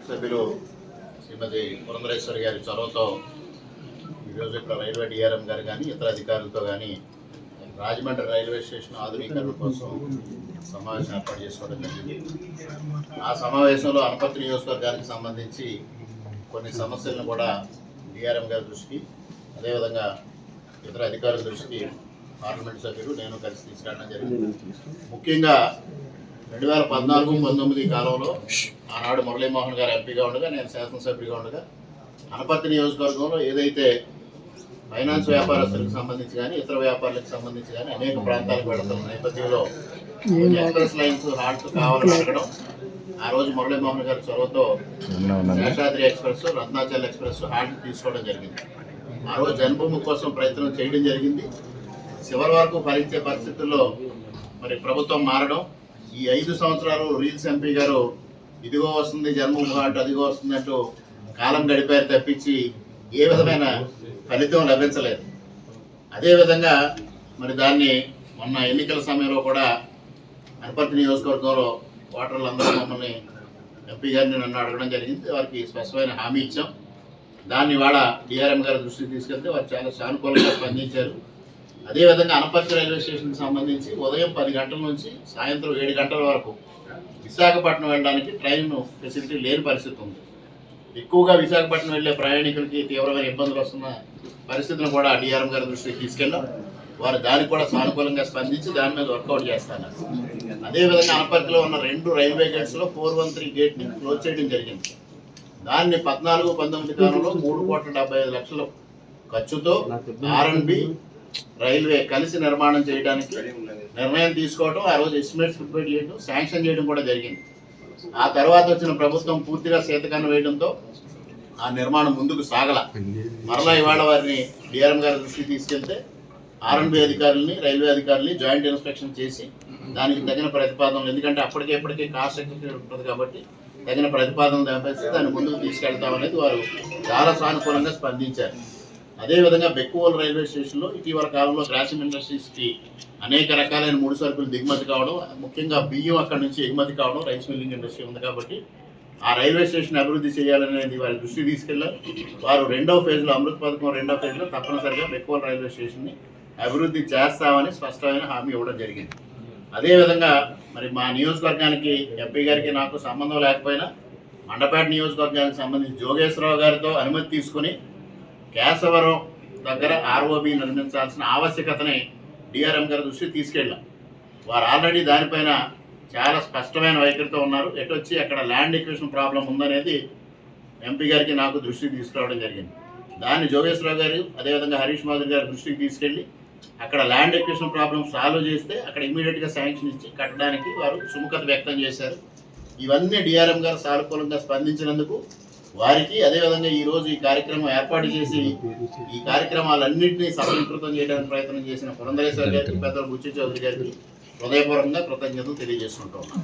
సభ్యులు శ్రీమతి పురంధరేశ్వరి గారి చొరవతో ఈరోజు ఇక్కడ రైల్వే డిఆర్ఎం గారు కానీ ఇతర అధికారులతో కానీ రాజమండ్రి రైల్వే స్టేషన్ ఆధునీకరణ కోసం సమావేశం ఏర్పాటు చేసుకోవడం జరిగింది. ఆ సమావేశంలో అనపర్తి నియోజకవర్గానికి సంబంధించి కొన్ని సమస్యలను కూడా డిఆర్ఎం గారి దృష్టికి, అదేవిధంగా ఇతర అధికారుల దృష్టికి పార్లమెంట్ సభ్యులు నేను కలిసి తీసుకురావడం జరిగింది. ముఖ్యంగా 2014-19 కాలంలో ఆనాడు మురళీమోహన్ గారు ఎంపీగా ఉండగా, నేను శాసనసభ్యుడిగా ఉండగా అనపర్తి నియోజకవర్గంలో ఏదైతే ఫైనాన్స్ వ్యాపారస్తులకు సంబంధించి కానీ ఇతర వ్యాపారులకు సంబంధించి కానీ అనేక ప్రాంతాలకు వెళుతున్న నేపథ్యంలో ఎక్స్ప్రెస్ లైన్స్ హాల్ట్ కావాలని అడగడం, ఆ రోజు మురళీమోహన్ గారి చొరవతో Seshadri express, Ratnachal express halt తీసుకోవడం జరిగింది. ఆ రోజు జన్మభూమి కోసం ప్రయత్నం చేయడం జరిగింది. చివరి వరకు ఫలించే పరిస్థితుల్లో మరి ప్రభుత్వం మారడం, ఈ 5 సంవత్సరాలు రీల్స్ ఎంపీ గారు ఇదిగో వస్తుంది జన్మభూమి హాల్ట్, అదిగో వస్తుందంటూ కాలం గడిపారు తప్పించి ఏ విధమైన ఫలితం లభించలేదు. అదేవిధంగా మరి దాన్ని మొన్న ఎన్నికల సమయంలో కూడా అనపర్తి నియోజకవర్గంలో ఓటర్లందరూ మమ్మల్ని ఎంపీ గారిని నన్ను అడగడం జరిగింది. వారికి స్పష్టమైన హామీ ఇచ్చాం. దాన్ని ఇవాళ డిఆర్ఎం గారి దృష్టికి తీసుకెళ్తే వారు చాలా సానుకూలంగా స్పందించారు. అదేవిధంగా అనపర్తి రైల్వే స్టేషన్కి సంబంధించి ఉదయం 10 గంటల నుంచి సాయంత్రం 7 గంటల వరకు విశాఖపట్నం వెళ్ళడానికి ట్రైన్ ఫెసిలిటీ లేని పరిస్థితి ఉంది. ఎక్కువగా విశాఖపట్నం వెళ్ళే ప్రయాణికులకి తీవ్రమైన ఇబ్బందులు వస్తున్న పరిస్థితిని కూడా డిఆర్ఎం గారి దృష్టికి తీసుకెళ్ళాం. వారు దానికి కూడా సానుకూలంగా స్పందించి దాని మీద వర్కౌట్ చేస్తున్నారు. అదేవిధంగా అనపర్తిలో ఉన్న 2 రైల్వే గేట్స్లో 413 గేట్ని క్లోజ్ చేయడం జరిగింది. దాన్ని 14-19 కాలంలో 3,75,00,000 ఖర్చుతో ఆర్ఎండ్బి రైల్వే కలిసి నిర్మాణం చేయడానికి నిర్ణయం తీసుకోవడం, ఆ రోజు ఎస్టిమేట్స్ ప్రిపేర్ చేయడం, శాంక్షన్ చేయడం కూడా జరిగింది. ఆ తర్వాత వచ్చిన ప్రభుత్వం పూర్తిగా శీతకన్ను వేయడంతో ఆ నిర్మాణం ముందుకు సాగల. మరలా ఇవాళ వారిని డిఆర్ఎం గారి దృష్టికి తీసుకెళ్తే ఆర్ఎండ్బి అధికారులని, రైల్వే అధికారులని జాయింట్ ఇన్స్పెక్షన్ చేసి దానికి తగిన ప్రతిపాదనలు, ఎందుకంటే అప్పటికే కాస్ట్ ఎఫెక్టివ్ ఉంటుంది కాబట్టి తగిన ప్రతిపాదనలు పంపిస్తే దాన్ని ముందుకు తీసుకెళ్తామనేది వారు చాలా సానుకూలంగా స్పందించారు. అదేవిధంగా బెక్కువోలు రైల్వే స్టేషన్లో ఇటీవల కాలంలో గ్రాసిమ్ ఇండస్ట్రీస్కి అనేక రకాలైన ముడి సరుకులు దిగుమతి కావడం, ముఖ్యంగా బియ్యం అక్కడి నుంచి ఎగుమతి కావడం, రైస్ మిల్లింగ్ ఇండస్ట్రీ ఉంది కాబట్టి ఆ రైల్వే స్టేషన్ అభివృద్ధి చేయాలనేది వారి దృష్టి తీసుకెళ్లారు. వారు 2వ ఫేజ్లో, అమృత్ పథకం 2వ ఫేజ్లో తప్పనిసరిగా బెక్కువోలు రైల్వే స్టేషన్ని అభివృద్ధి చేస్తామని స్పష్టమైన హామీ ఇవ్వడం జరిగింది. అదేవిధంగా మరి మా నియోజకవర్గానికి ఎంపీ గారికి నాకు సంబంధం లేకపోయినా మండపేట నియోజకవర్గానికి సంబంధించి జోగేశ్వరరావు గారితో అనుమతి తీసుకుని కేశవరం దగ్గర ఆర్ఓబి నిర్మించాల్సిన ఆవశ్యకతని డిఆర్ఎం గారి దృష్టికి తీసుకెళ్ళాం. వారు ఆల్రెడీ దానిపైన చాలా స్పష్టమైన వైఖరితో ఉన్నారు. ఎటొచ్చి అక్కడ ల్యాండ్ ఎక్విజిషన్ ప్రాబ్లం ఉందనేది ఎంపీ గారికి నాకు దృష్టికి తీసుకురావడం జరిగింది. దాన్ని జోగేశ్వరరావు గారు అదేవిధంగా హరీష్ మాధురి గారి దృష్టికి తీసుకెళ్ళి అక్కడ ల్యాండ్ ఎక్విజిషన్ ప్రాబ్లం సాల్వ్ చేస్తే అక్కడ ఇమీడియట్గా శాంక్షన్ ఇచ్చి కట్టడానికి వారు సుముఖత వ్యక్తం చేశారు. ఇవన్నీ డిఆర్ఎం గారు సానుకూలంగా స్పందించినందుకు వారికి, అదేవిధంగా ఈరోజు ఈ కార్యక్రమం ఏర్పాటు చేసి ఈ కార్యక్రమాలన్నింటినీ సఫలీకృతం చేయడానికి ప్రయత్నం చేసిన పురంధరేశ్వరి గారికి, పెద్దలు బుచ్చి చౌదరి గారికి హృదయపూర్వకంగా కృతజ్ఞతలు తెలియజేసుకుంటూ ఉన్నాం.